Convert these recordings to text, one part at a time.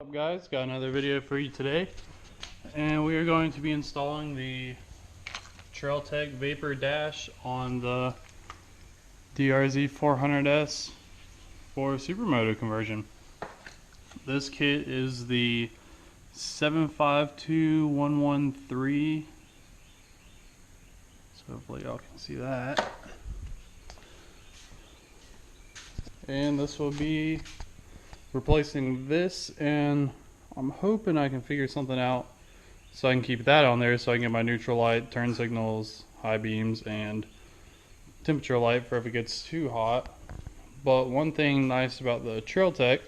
up, guys? Got another video for you today, and we are going to be installing the Trailtech Vapor Dash on the DRZ400S for supermoto conversion. This kit is the 752113, so hopefully y'all can see that. And this will be replacing this, and I'm hoping I can figure something out so I can keep that on there so I can get my neutral light, turn signals, high beams, and temperature light for if it gets too hot. But one thing nice about the Trailtech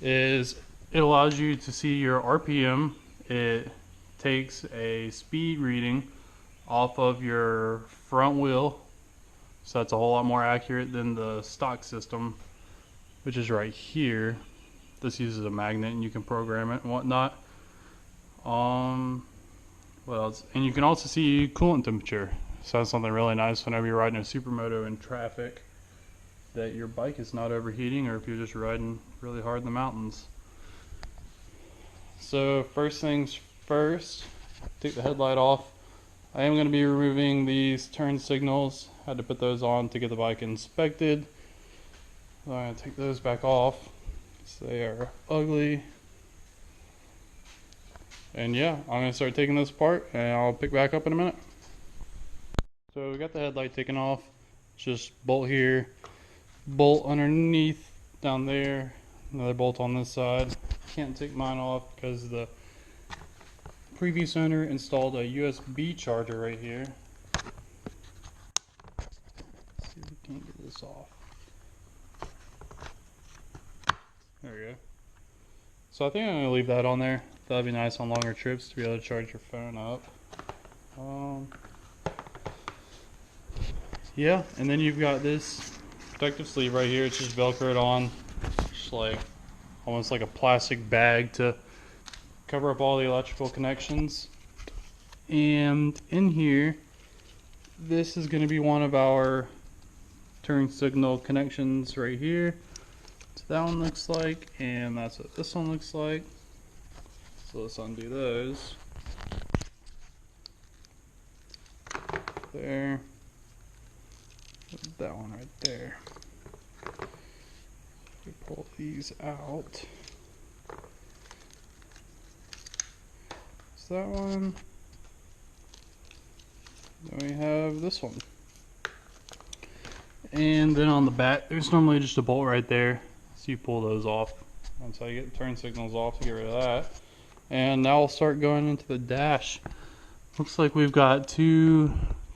is it allows you to see your RPM. It takes a speed reading off of your front wheel, so that's a whole lot more accurate than the stock system, which is right here. This uses a magnet and you can program it and whatnot. What else? And you can also see coolant temperature. So that's something really nice whenever you're riding a supermoto in traffic, that your bike is not overheating, or if you're just riding really hard in the mountains. So first things first, take the headlight off. I am going to be removing these turn signals. Had to put those on to get the bike inspected. I'm going to take those back off. So they are ugly. And yeah, I'm going to start taking this apart and I'll pick back up in a minute. So we got the headlight taken off. Just bolt here, bolt underneath down there, another bolt on this side. Can't take mine off because the previous owner installed a USB charger right here. Let's see if we can get this off. There we go. So I think I'm going to leave that on there. That'd be nice on longer trips to be able to charge your phone up. Yeah, and then you've got this protective sleeve right here. It's just velcroed on, just like almost like a plastic bag to cover up all the electrical connections. And in here, this is going to be one of our turn signal connections right here. So that one looks like, and that's what this one looks like. So let's undo those. There. That one right there. We pull these out. So that one. Then we have this one. And then on the back, there's normally just a bolt right there. So you pull those off. Once I get the turn signals off to get rid of that. And now we'll start going into the dash. Looks like we've got two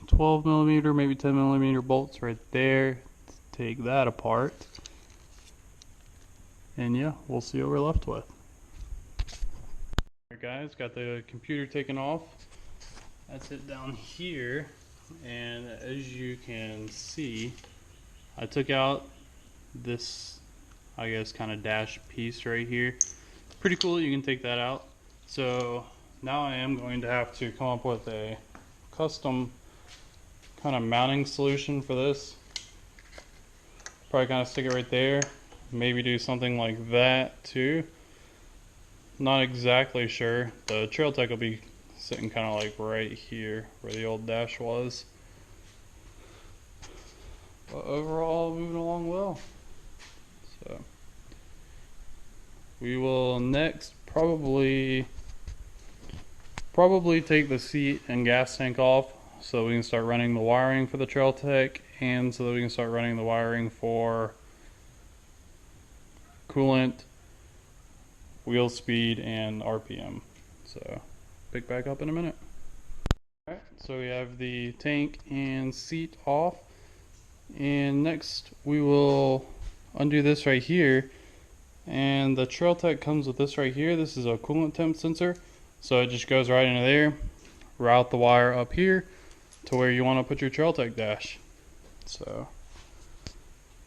12mm, maybe 10mm bolts right there to take that apart. And yeah, we'll see what we're left with. Alright guys, got the computer taken off. That's it down here. And as you can see, I took out this, I guess, kind of dash piece right here. Pretty cool that you can take that out. So now I am going to have to come up with a custom kind of mounting solution for this. Probably kind of stick it right there. Maybe do something like that too. Not exactly sure. The Trailtech will be sitting kind of like right here where the old dash was. But overall, moving along well. So we will next probably take the seat and gas tank off so we can start running the wiring for the Trailtech, and so that we can start running the wiring for coolant, wheel speed, and RPM. So pick back up in a minute. Alright, so we have the tank and seat off, and next we will undo this right here. And the Trailtech comes with this right here. This is a coolant temp sensor, so it just goes right into there. Route the wire up here to where you want to put your Trailtech dash. So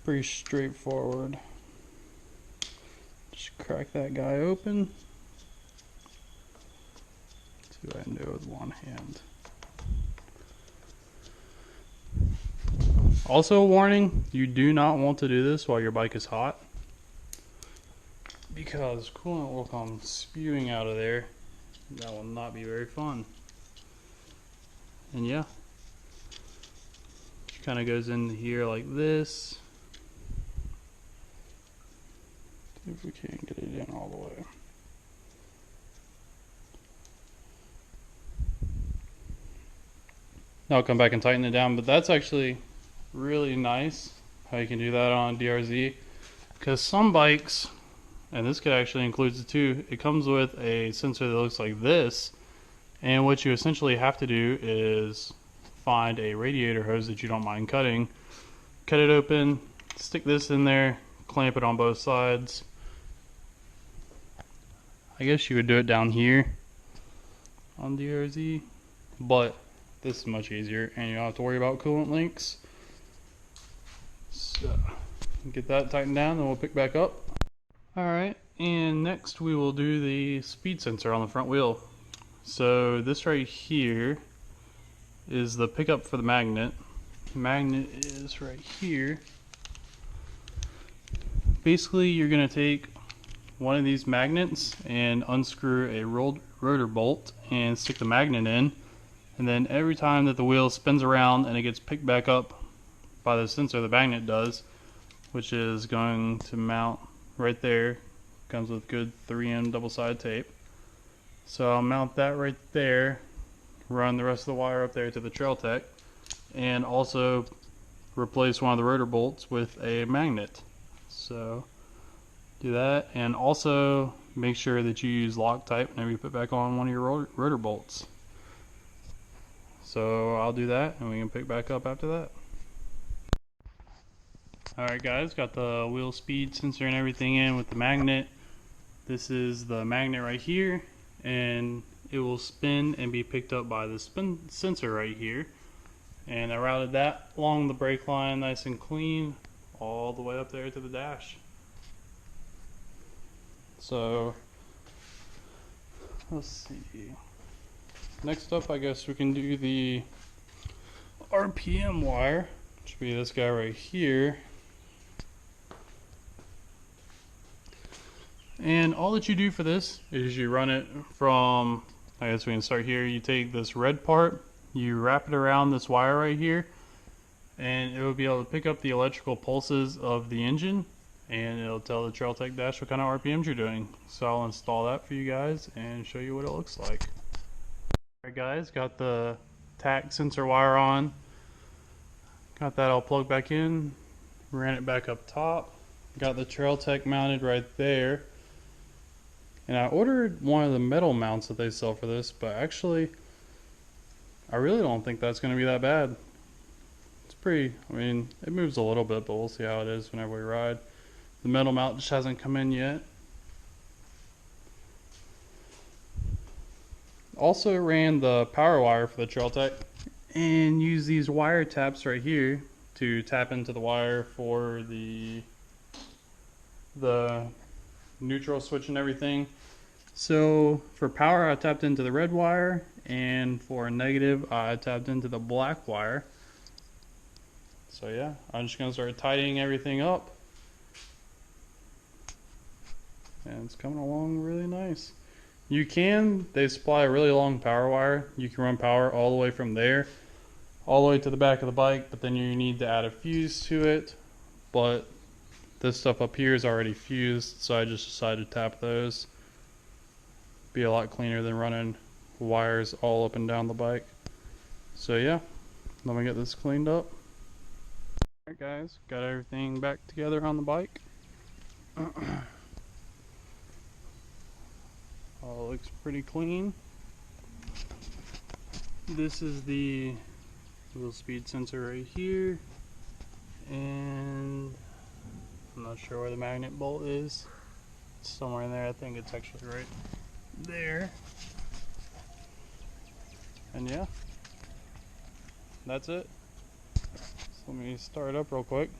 pretty straightforward. Just crack that guy open. See what I can do with one hand. Also a warning, you do not want to do this while your bike is hot, because coolant will come spewing out of there. That will not be very fun. And yeah, it kind of goes in here like this. See if we can't get it in all the way. Now I'll come back and tighten it down, but that's actually really nice how you can do that on DRZ, because some bikes, and this could actually include the two, it comes with a sensor that looks like this, and what you essentially have to do is find a radiator hose that you don't mind cutting, cut it open, stick this in there, clamp it on both sides. I guess you would do it down here on DRZ, but this is much easier and you don't have to worry about coolant leaks. So get that tightened down, then we'll pick back up. Alright, and next we will do the speed sensor on the front wheel. So this right here is the pickup for the magnet. The magnet is right here. Basically you're going to take one of these magnets and unscrew a rotor bolt and stick the magnet in, and then every time that the wheel spins around and it gets picked back up by the sensor, the magnet does, which is going to mount right there. Comes with good 3M double-sided tape. So I'll mount that right there, run the rest of the wire up there to the trail tech, and also replace one of the rotor bolts with a magnet. So do that, and also make sure that you use Loctite whenever you put back on one of your rotor bolts. So I'll do that and we can pick back up after that. Alright guys, got the wheel speed sensor and everything in with the magnet. This is the magnet right here, and it will spin and be picked up by the spin sensor right here. And I routed that along the brake line nice and clean all the way up there to the dash. So let's see. Next up, I guess we can do the RPM wire, which would be this guy right here. And all that you do for this is you run it from, I guess we can start here. You take this red part, you wrap it around this wire right here, and it will be able to pick up the electrical pulses of the engine, and it'll tell the Trail Tech dash what kind of RPMs you're doing. So I'll install that for you guys and show you what it looks like. Alright guys, got the tach sensor wire on. Got that all plugged back in. Ran it back up top. Got the Trail Tech mounted right there. And I ordered one of the metal mounts that they sell for this, but actually I really don't think that's going to be that bad. It's pretty, I mean, it moves a little bit, but we'll see how it is whenever we ride. The metal mount just hasn't come in yet. Also ran the power wire for the Trail Tech and use these wire taps right here to tap into the wire for the neutral switch and everything. So for power I tapped into the red wire, and for negative I tapped into the black wire. So yeah, I'm just going to start tightening everything up, and it's coming along really nice. They supply a really long power wire. You can run power all the way from there all the way to the back of the bike, but then you need to add a fuse to it. But this stuff up here is already fused, so I just decided to tap those. Be a lot cleaner than running wires all up and down the bike. So yeah, let me get this cleaned up. Alright guys, got everything back together on the bike. All looks pretty clean. This is the wheel speed sensor right here, and I'm not sure where the magnet bolt is. It's somewhere in there. I think it's actually right there. And yeah, that's it. So let me start up real quick.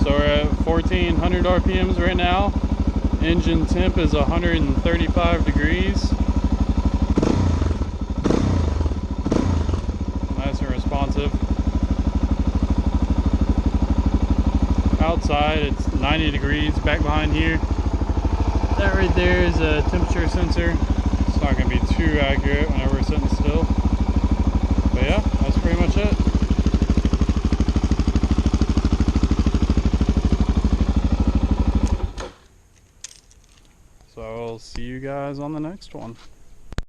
So we're at 1400 RPMs right now. Engine temp is 135 degrees. Nice and responsive. outside. It's 90 degrees back behind here. That right there is a temperature sensor. It's not going to be too accurate whenever we're sitting still. But yeah, that's pretty much it. So I'll see you guys on the next one.